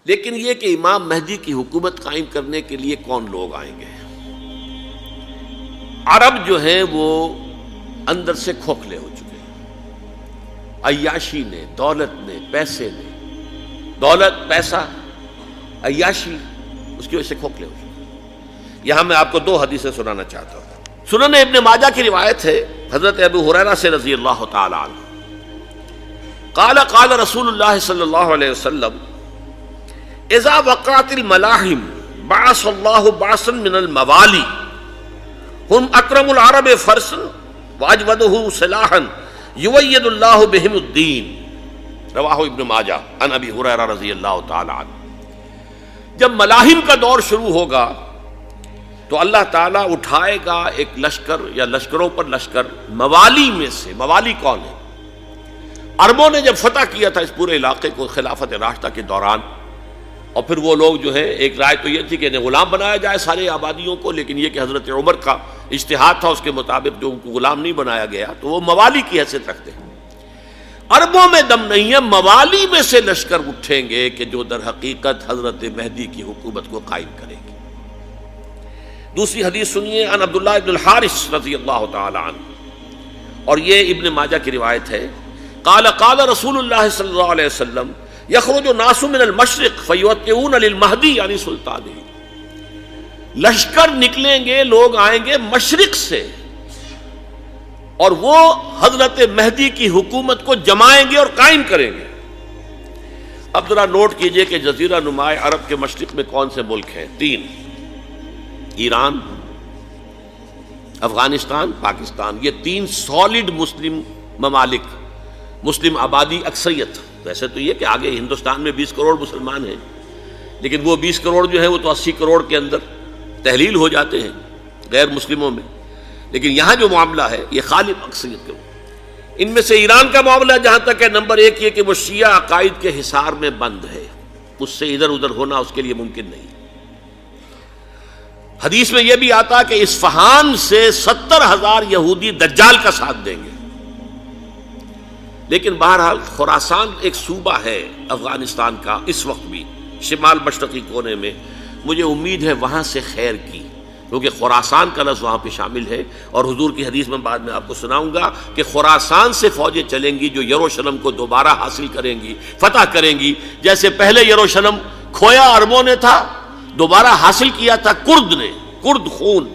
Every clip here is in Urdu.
لیکن یہ کہ امام مہدی کی حکومت قائم کرنے کے لیے کون لوگ آئیں گے؟ عرب جو ہیں وہ اندر سے کھوکھلے ہو چکے ہیں، عیاشی نے، دولت نے، پیسے نے، دولت، پیسہ، عیاشی، اس کی وجہ سے کھوکھلے ہو چکے ہیں۔ یہاں میں آپ کو دو حدیثیں سنانا چاہتا ہوں۔ سنن ابن ماجہ کی روایت ہے حضرت ابو ہریرہ سے رضی اللہ تعالی عنہ، قال قال رسول اللہ صلی اللہ علیہ وسلم اذا وقعت الملاحم بعث اللہ بعثا من الموالی ہم اکرم العرب فرسا واجودہ سلاحا یوید اللہ بہم الدین، رواہ ابن ماجہ عن ابی ہریرہ رضی اللہ تعالی عنہ۔ جب ملاحم کا دور شروع ہوگا تو اللہ تعالیٰ اٹھائے گا ایک لشکر یا لشکروں پر لشکر موالی میں سے۔ موالی کون ہے؟ عربوں نے جب فتح کیا تھا اس پورے علاقے کو خلافت راشدہ کے دوران، اور پھر وہ لوگ جو ہے، ایک رائے تو یہ تھی کہ انہیں غلام بنایا جائے سارے آبادیوں کو، لیکن یہ کہ حضرت عمر کا اجتہاد تھا، اس کے مطابق جو ان کو غلام نہیں بنایا گیا تو وہ موالی کی حیثیت رکھتے ہیں۔ عربوں میں دم نہیں ہے، موالی میں سے لشکر اٹھیں گے کہ جو در حقیقت حضرت مہدی کی حکومت کو قائم کرے گی۔ دوسری حدیث سنیے، عن عبداللہ ابن الحارث رضی اللہ تعالی عنہ، اور یہ ابن ماجہ کی روایت ہے، قال قال رسول اللہ صلی اللہ علیہ وسلم یخرج الناس من المشرق فیوطئون للمہدی یعنی سلطانہ، لشکر نکلیں گے، لوگ آئیں گے مشرق سے، اور وہ حضرت مہدی کی حکومت کو جمائیں گے اور قائم کریں گے۔ اب ذرا نوٹ کیجئے کہ جزیرہ نماء عرب کے مشرق میں کون سے ملک ہیں؟ تین: ایران، افغانستان، پاکستان۔ یہ تین سالڈ مسلم ممالک، مسلم آبادی اکثریت۔ ویسے تو یہ کہ آگے ہندوستان میں 20 کروڑ مسلمان ہیں، لیکن وہ 20 کروڑ جو ہے وہ تو 80 کروڑ کے اندر تحلیل ہو جاتے ہیں غیر مسلموں میں، لیکن یہاں جو معاملہ ہے یہ غالب اکثریت کا۔ ان میں سے ایران کا معاملہ جہاں تک ہے، نمبر 1 یہ کہ وہ شیعہ عقائد کے حصار میں بند ہے، اس سے ادھر ادھر ہونا اس کے لیے ممکن نہیں۔ حدیث میں یہ بھی آتا کہ اصفہان سے 70,000 یہودی دجال کا ساتھ دیں گے، لیکن بہرحال خراسان ایک صوبہ ہے افغانستان کا اس وقت بھی شمال مشرقی کونے میں، مجھے امید ہے وہاں سے خیر کی، کیونکہ خراسان کا لفظ وہاں پہ شامل ہے، اور حضور کی حدیث میں بعد میں آپ کو سناؤں گا کہ خراسان سے فوجیں چلیں گی جو یروشلم کو دوبارہ حاصل کریں گی، فتح کریں گی، جیسے پہلے یروشلم کھویا عربوں نے تھا، دوبارہ حاصل کیا تھا کرد نے، کرد خون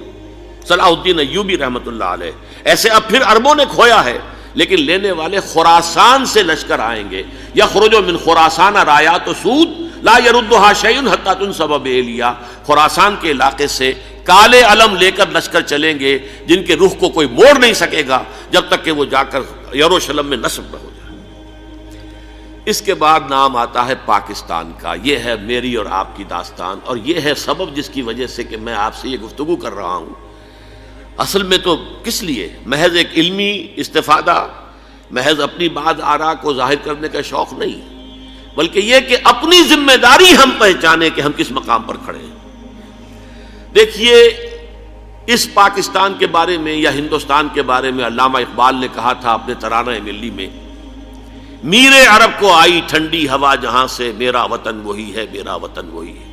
صلاح الدین ایوبی رحمۃ اللہ علیہ، ایسے اب پھر عربوں نے کھویا ہے، لیکن لینے والے خراسان سے لشکر آئیں گے۔ یخرج من خراسان رایات سود لا یردھا شیء حتی تنصب بإیلیا، خراسان کے علاقے سے کالے علم لے کر لشکر چلیں گے جن کے رخ کو کوئی موڑ نہیں سکے گا جب تک کہ وہ جا کر یروشلم میں نصب نہ ہو جائے۔ اس کے بعد نام آتا ہے پاکستان کا۔ یہ ہے میری اور آپ کی داستان، اور یہ ہے سبب جس کی وجہ سے کہ میں آپ سے یہ گفتگو کر رہا ہوں۔ اصل میں تو کس لیے؟ محض ایک علمی استفادہ، محض اپنی بات آراء کو ظاہر کرنے کا شوق نہیں، بلکہ یہ کہ اپنی ذمہ داری ہم پہچانیں کہ ہم کس مقام پر کھڑے ہیں۔ دیکھیے، اس پاکستان کے بارے میں یا ہندوستان کے بارے میں علامہ اقبال نے کہا تھا اپنے ترانہ ملی میں، میرے عرب کو آئی ٹھنڈی ہوا جہاں سے، میرا وطن وہی ہے، میرا وطن وہی ہے۔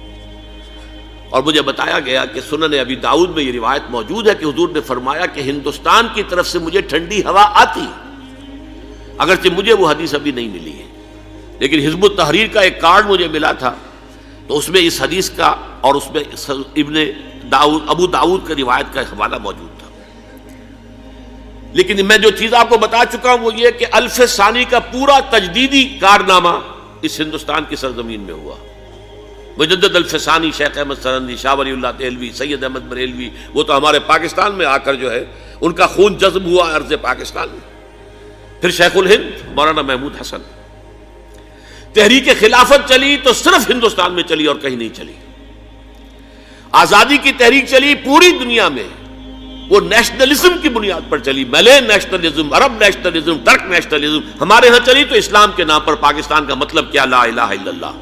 اور مجھے بتایا گیا کہ سنن ابی داؤد میں یہ روایت موجود ہے کہ حضور نے فرمایا کہ ہندوستان کی طرف سے مجھے ٹھنڈی ہوا آتی، اگرچہ مجھے وہ حدیث ابھی نہیں ملی ہے، لیکن حزب التحریر کا ایک کارڈ مجھے ملا تھا، تو اس میں اس حدیث کا اور اس میں ابو داؤد کی روایت کا حوالہ موجود تھا۔ لیکن میں جو چیز آپ کو بتا چکا ہوں وہ یہ کہ الف ثانی کا پورا تجدیدی کارنامہ اس ہندوستان کی سرزمین میں ہوا۔ مجدد الف ثانی شیخ احمد سرندی، شاہ ولی اللہ دہلوی، سید احمد بریلوی، وہ تو ہمارے پاکستان میں آ کر جو ہے ان کا خون جذب ہوا ارض پاکستان میں۔ پھر شیخ الہند مولانا محمود حسن۔ تحریک خلافت چلی تو صرف ہندوستان میں چلی اور کہیں نہیں چلی۔ آزادی کی تحریک چلی پوری دنیا میں، وہ نیشنلزم کی بنیاد پر چلی، ملے نیشنلزم، عرب نیشنلزم، ترک نیشنلزم۔ ہمارے ہاں چلی تو اسلام کے نام پر، پاکستان کا مطلب کیا؟ لا الہ الا اللہ۔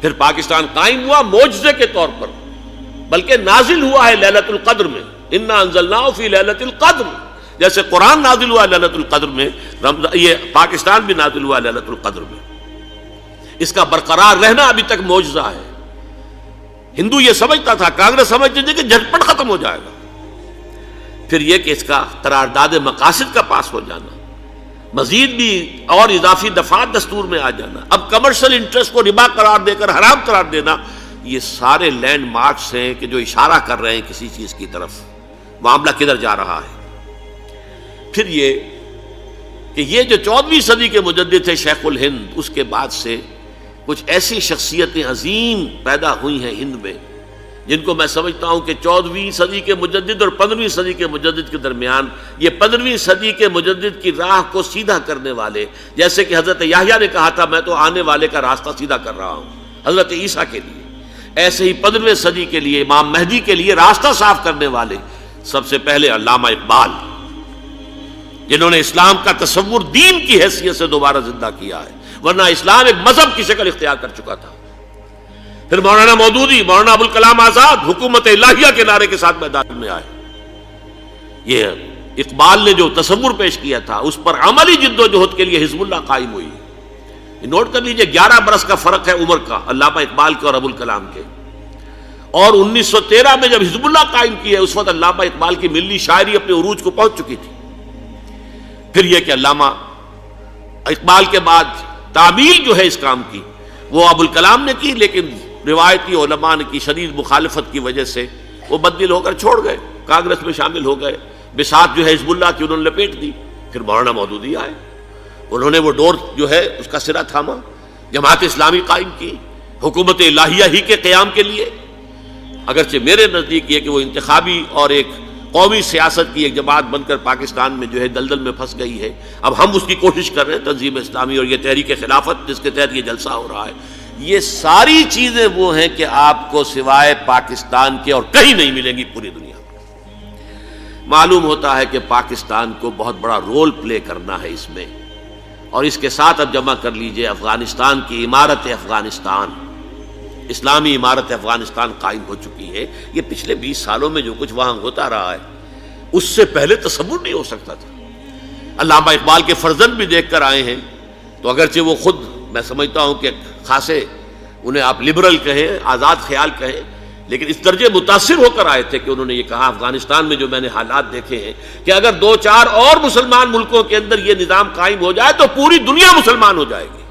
پھر پاکستان قائم ہوا معجزے کے طور پر، بلکہ نازل ہوا ہے لیلۃ القدر میں، انا انزلناہ فی لیلۃ القدر، جیسے قرآن نازل ہوا لیلۃ القدر میں، یہ پاکستان بھی نازل ہوا لیلۃ القدر میں۔ اس کا برقرار رہنا ابھی تک معجزہ ہے. ہندو یہ سمجھتا تھا، کانگریس سمجھتی تھی کہ جھٹپٹ ختم ہو جائے گا. پھر یہ کہ اس کا قرارداد مقاصد کا پاس ہو جانا، مزید بھی اور اضافی دفعات دستور میں آ جانا، اب کمرشل انٹرسٹ کو ربا قرار دے کر حرام قرار دینا، یہ سارے لینڈ مارکس ہیں کہ جو اشارہ کر رہے ہیں کسی چیز کی طرف، معاملہ کدھر جا رہا ہے. پھر یہ کہ یہ جو 14ویں صدی کے مجدد تھے شیخ الہند، اس کے بعد سے کچھ ایسی شخصیتیں عظیم پیدا ہوئی ہیں ہند میں، جن کو میں سمجھتا ہوں کہ 14ویں صدی کے مجدد اور 15ویں صدی کے مجدد کے درمیان یہ 15ویں صدی کے مجدد کی راہ کو سیدھا کرنے والے، جیسے کہ حضرت یحییٰ نے کہا تھا میں تو آنے والے کا راستہ سیدھا کر رہا ہوں حضرت عیسیٰ کے لیے، ایسے ہی 15ویں صدی کے لیے امام مہدی کے لیے راستہ صاف کرنے والے سب سے پہلے علامہ اقبال، جنہوں نے اسلام کا تصور دین کی حیثیت سے دوبارہ زندہ کیا ہے، ورنہ اسلام ایک مذہب کی شکل اختیار کر چکا تھا. پھر مولانا مودودی، مولانا ابوالکلام آزاد حکومت الہیہ کے نعرے کے ساتھ میدان میں آئے. یہ اقبال نے جو تصور پیش کیا تھا اس پر عملی جد و جہد کے لیے حزب اللہ قائم ہوئی. نوٹ کر لیجئے 11 برس کا فرق ہے عمر کا علامہ اقبال کے اور ابوالکلام کے. اور 1913 میں جب حزب اللہ قائم کی ہے اس وقت علامہ اقبال کی ملی شاعری اپنے عروج کو پہنچ چکی تھی. پھر یہ کہ علامہ اقبال کے بعد تعمیل جو ہے اس کام کی وہ ابوالکلام نے کی، لیکن روایتی علماء کی شدید مخالفت کی وجہ سے وہ بددل ہو کر چھوڑ گئے، کانگریس میں شامل ہو گئے، بساط جو ہے حزب اللہ کی انہوں نے لپیٹ دی. پھر مولانا مودودی آئے، انہوں نے وہ ڈور جو ہے اس کا سرا تھاما، جماعت اسلامی قائم کی حکومت الہیہ ہی کے قیام کے لیے. اگرچہ میرے نزدیک یہ کہ وہ انتخابی اور ایک قومی سیاست کی ایک جماعت بن کر پاکستان میں جو ہے دلدل میں پھنس گئی ہے، اب ہم اس کی کوشش کر رہے ہیں تنظیم اسلامی اور یہ تحریک خلافت جس کے تحت یہ جلسہ ہو رہا ہے. یہ ساری چیزیں وہ ہیں کہ آپ کو سوائے پاکستان کے اور کہیں نہیں ملیں گی پوری دنیا میں. معلوم ہوتا ہے کہ پاکستان کو بہت بڑا رول پلے کرنا ہے اس میں، اور اس کے ساتھ اب جمع کر لیجئے افغانستان کی عمارت افغانستان، اسلامی عمارت افغانستان قائم ہو چکی ہے. یہ پچھلے 20 سالوں میں جو کچھ وہاں ہوتا رہا ہے اس سے پہلے تصور نہیں ہو سکتا تھا. علامہ اقبال کے فرزند بھی دیکھ کر آئے ہیں، تو اگرچہ وہ خود میں سمجھتا ہوں کہ خاصے انہیں آپ لبرل کہیں، آزاد خیال کہیں، لیکن اس درجے متاثر ہو کر آئے تھے کہ انہوں نے یہ کہا افغانستان میں جو میں نے حالات دیکھے ہیں کہ اگر 2-4 اور مسلمان ملکوں کے اندر یہ نظام قائم ہو جائے تو پوری دنیا مسلمان ہو جائے گی.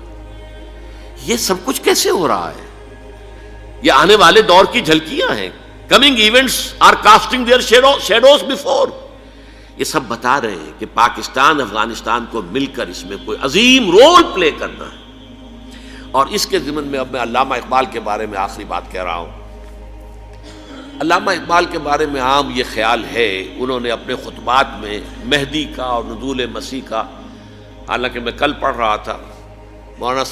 یہ سب کچھ کیسے ہو رہا ہے؟ یہ آنے والے دور کی جھلکیاں ہیں. Coming events are casting their shadows before. یہ سب بتا رہے ہیں کہ پاکستان افغانستان کو مل کر اس میں کوئی عظیم رول پلے کرنا ہے. اور اس کے ضمن میں اب میں علامہ اقبال کے بارے میں آخری بات کہہ رہا ہوں. علامہ اقبال کے بارے میں عام یہ خیال ہے، انہوں نے اپنے خطبات میں مہدی کا اور نزول مسیح کا، حالانکہ میں کل پڑھ رہا تھا مولانا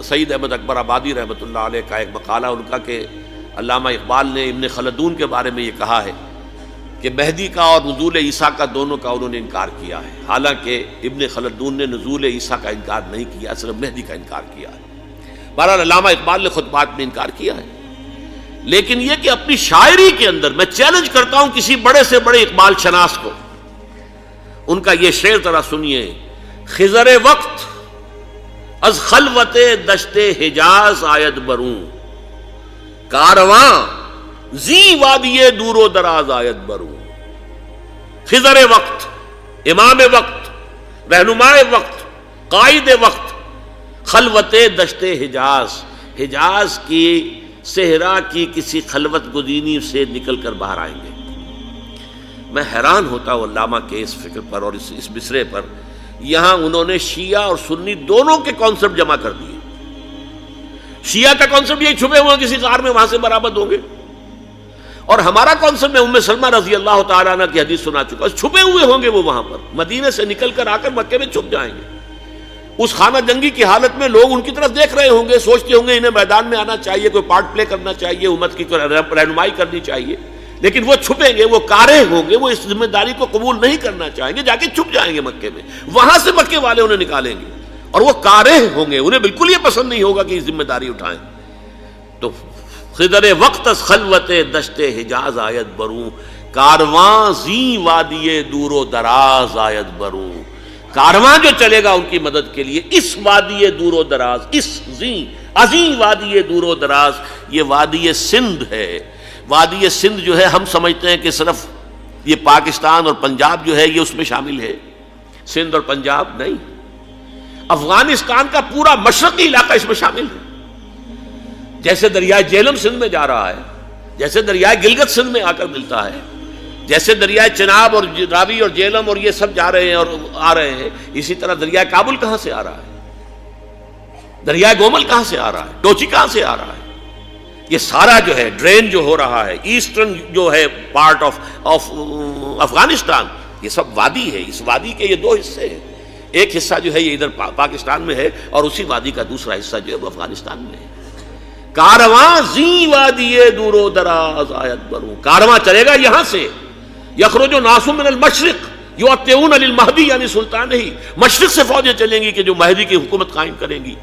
سید احمد اکبر آبادی رحمۃ اللہ علیہ کا ایک مقالہ ان کا کہ علامہ اقبال نے ابن خلدون کے بارے میں یہ کہا ہے کہ مہدی کا اور نزول عیسیٰ کا دونوں کا انہوں نے انکار کیا ہے، حالانکہ ابن خلدون نے نزول عیسیٰ کا انکار نہیں کیا، صرف مہدی کا انکار کیا ہے. بہرحال علامہ اقبال نے خطبات میں انکار کیا ہے، لیکن یہ کہ اپنی شاعری کے اندر میں چیلنج کرتا ہوں کسی بڑے سے بڑے اقبال شناس کو. ان کا یہ شعر ذرا سنیے: خضر وقت از خلوت دشت حجاز آید بروں، کارواں زی وادی دور و دراز آید بروں. خضر وقت، امام وقت، رہنمائے وقت، قائد وقت، خلوت دشت حجاز، حجاز کی صحرا کی کسی خلوت گزینی سے نکل کر باہر آئیں گے. میں حیران ہوتا ہوں علامہ کے اس فکر پر اور اس مصرے پر. یہاں انہوں نے شیعہ اور سنی دونوں کے کانسیپٹ جمع کر دیے. شیعہ کا کانسیپٹ یہ چھپے ہوئے کسی غار میں وہاں سے برآمد ہوں گے، اور ہمارا کانسیپٹ میں ام سلمہ رضی اللہ تعالیٰ عنہ کی حدیث سنا چکا، چھپے ہوئے ہوں گے وہ وہاں پر، مدینے سے نکل کر آ کر مکے میں چھپ جائیں گے. اس خانہ جنگی کی حالت میں لوگ ان کی طرف دیکھ رہے ہوں گے، سوچتے ہوں گے انہیں میدان میں آنا چاہیے، کوئی پارٹ پلے کرنا چاہیے، امت کی رہنمائی کرنی چاہیے، لیکن وہ چھپیں گے، وہ کارہ ہوں گے، وہ اس ذمہ داری کو قبول نہیں کرنا چاہیں گے، جا کے چھپ جائیں گے مکے میں. وہاں سے مکے والے انہیں نکالیں گے اور وہ کارہ ہوں گے، انہیں بالکل یہ پسند نہیں ہوگا کہ یہ ذمہ داری اٹھائیں. تو خضر وقت از خلوت دشت حجاز آیت بروں، کارواں زی وادی دور و دراز آیت بروں. کارواں جو چلے گا ان کی مدد کے لیے اس وادی دور و دراز، اس زی عظیم وادی دور و دراز، یہ وادی سندھ ہے۔ وادی سندھ جو ہے ہم سمجھتے ہیں کہ صرف یہ پاکستان اور پنجاب جو ہے یہ اس میں شامل ہے، سندھ اور پنجاب نہیں، افغانستان کا پورا مشرقی علاقہ اس میں شامل ہے۔ جیسے دریائے جہلم سندھ میں جا رہا ہے، جیسے دریائے گلگت سندھ میں آ کر ملتا ہے، جیسے دریائے چناب اور راوی اور جہلم اور یہ سب جا رہے ہیں اور آ رہے ہیں، اسی طرح دریائے کابل کہاں سے آ رہا ہے، دریائے گومل کہاں سے آ رہا ہے، ٹوچی کہاں سے آ رہا ہے، یہ سارا جو ہے ڈرین جو ہو رہا ہے ایسٹرن جو ہے پارٹ آف افغانستان، یہ سب وادی ہے۔ اس وادی کے یہ دو حصے ہیں، ایک حصہ جو ہے یہ ادھر پاکستان میں ہے اور اسی وادی کا دوسرا حصہ جو ہے وہ افغانستان میں ہے۔ کارواں زی وادی دور و دراز آیت بروں، کارواں چلے گا یہاں سے، یخرج ناس من المشرق یؤتون للمہدی یعنی سلطان ہی، مشرق سے فوجیں چلیں گی کہ جو مہدی کی حکومت قائم کریں گی،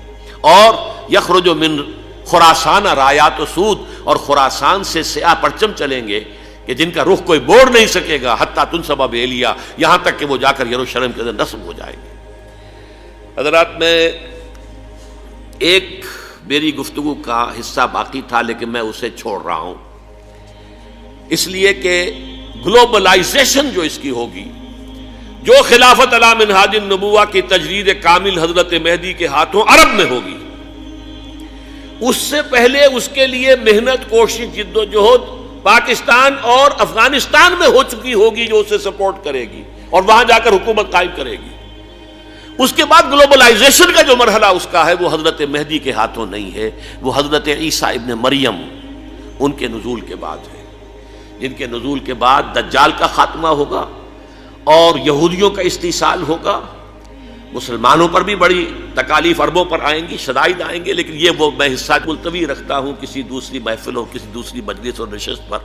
اور یخرج من خراسان رایات و سود، اور خراسان سے سیاہ پرچم چلیں گے کہ جن کا رخ کوئی موڑ نہیں سکے گا، حتیٰ تنصب بیلیا، یہاں تک کہ وہ جا کر یروشلم کے اندر نصب ہو جائیں گے۔ حضرات، میں ایک میری گفتگو کا حصہ باقی تھا لیکن میں اسے چھوڑ رہا ہوں، اس لیے کہ گلوبلائزیشن جو اس کی ہوگی، جو خلافت علی منہاج النبوہ کی تجرید کامل حضرت مہدی کے ہاتھوں عرب میں ہوگی، اس سے پہلے اس کے لیے محنت، کوشش، جد و جہد پاکستان اور افغانستان میں ہو چکی ہوگی جو اسے سپورٹ کرے گی اور وہاں جا کر حکومت قائم کرے گی۔ اس کے بعد گلوبلائزیشن کا جو مرحلہ اس کا ہے وہ حضرت مہدی کے ہاتھوں نہیں ہے، وہ حضرت عیسیٰ ابن مریم ان کے نزول کے بعد ہے، جن کے نزول کے بعد دجال کا خاتمہ ہوگا اور یہودیوں کا استحصال ہوگا، مسلمانوں پر بھی بڑی تکالیف اربوں پر آئیں گی، شدائد آئیں گے، لیکن یہ وہ میں حصہ ملتوی رکھتا ہوں کسی دوسری محفل اور کسی دوسری مجلس اور نشست پر۔